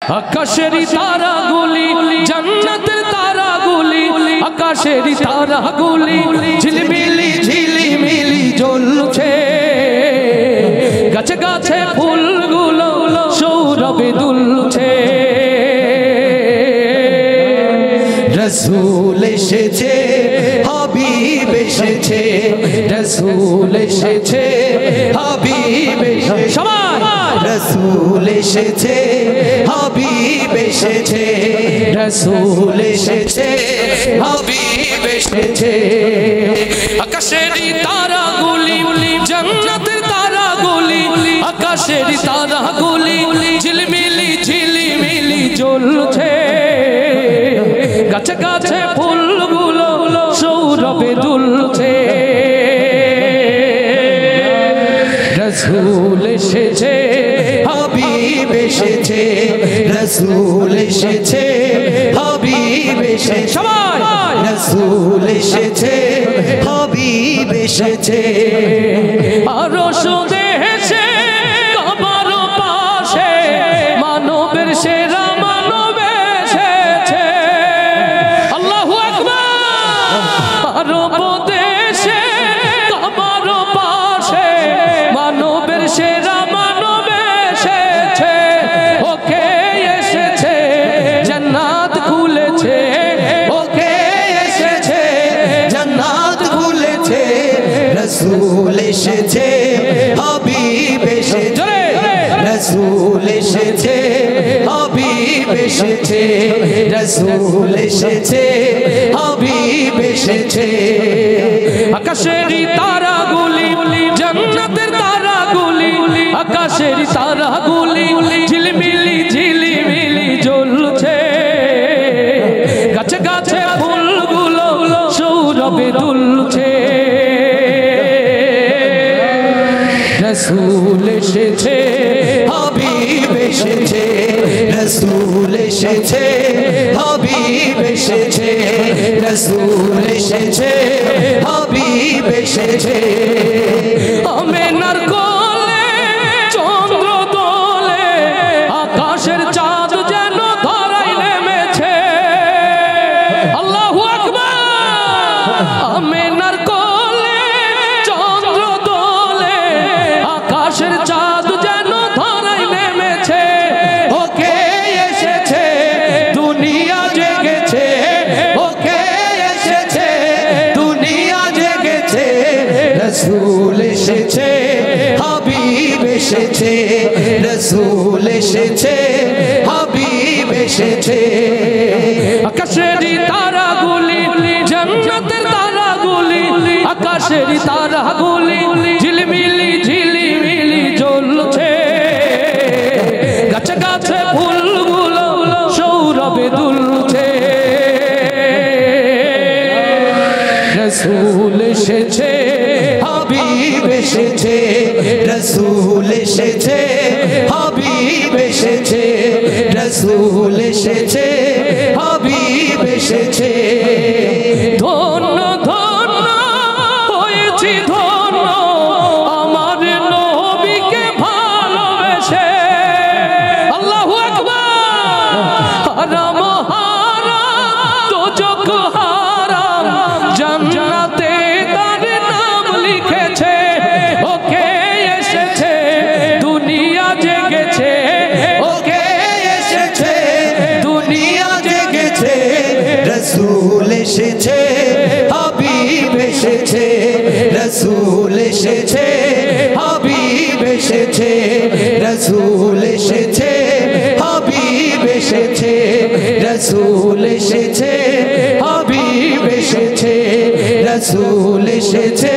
আকাশেরই তারাগুলি জান্নাতের তারাগুলি আকাশেরই তারাগুলি ঝিলমিলি ঝিলিমিলি জ্বলছে গাছে গাছে ফুলগুলো সৌরভে দুলছে রসূল এসেছে হাবিব এসেছে রসূল এসেছে হাবিব এসেছে সবাই রসূল এসেছে হাবিব এসেছে রসূল এসেছে হাবিব এসেছে আকাশেরই তারাগুলি জান্নাতের তারাগুলি আকাশেরই তারাগুলি ঝিলমিলি ঝিলিমিলি জ্বলছে গাছে গাছে ফুলগুলো সৌরভে দুলছে রসূল এসেছে হাবিব এসেছে রসূল এসেছে হাবিব এসেছে সবাই রসূল এসেছে হাবিব এসেছে আরশ দেশে কাবার পাশে মানবের সেরা মানব এসেছে আল্লাহু আকবার আরব দেশে কাবার পাশে মানবের সেরা মানব এসেছে ওকে এসেছে জান্নাত খুলেছে ওকে এসেছে জান্নাত খুলেছে রসূল এসেছে হাবিব এসেছে রসূল এসেছে হাবিব এসেছে রসূল এসেছে হাবিব এসেছে আকাশেরই তারাগুলি জান্নাতের তারাগুলি আকাশেরই তারাগুলি ঝিলমিলি ঝিলিমিলি জ্বলছে গাছে গাছে ফুলগুলো সৌরভে দুলছে রসূল এসেছে হাবিব এসেছে রসূল এসেছে হাবিব এসেছে রসূল এসেছে হাবিব এসেছে আমেনার কোলে চন্দ্র দোলে আকাশের চাঁদ যেন ধরায় নেমেছে আল্লাহু আকবার আমেনার কোলে চন্দ্র দোলে আকাশের চাঁদ যেন ধরায় নেমেছে ওকে এসেছে দুনিয়া জেগেছে ওকে এসেছে দুনিয়া জেগেছে রসূল এসেছে হাবিব এসেছে রসূল এসেছে হাবিব এসেছে আকাশেরই তারাগুলি জান্নাতের তারাগুলি আকাশেরই তারাগুলি ঝিলমিলি ঝিলিমিলি জ্বলছে গাছে গাছে ফুলগুলো সৌরভে দুলছে রসূল এসেছে হাবিব এসেছে রসূল এসেছে হাবিব এসেছে রসূল এসেছে হাবিব এসেছে ধন্য ধন্য হয়েছি ধন্য আমার নবীকে ভালোবেসে আল্লাহু আকবার হারাম হারাম দোজখ হারাম জান্নাতে তার নাম লিখেছে ওকে এসেছে দুনিয়া জেগেছে ওকে এসেছে দুনিয়া জেগেছে রসূল এসেছে হাবিব এসেছে রসূল এসেছে হাবিব এসেছে রসূল এসেছে হাবিব এসেছে রসূল এসেছে হাবিব এসেছে রসূল এসেছে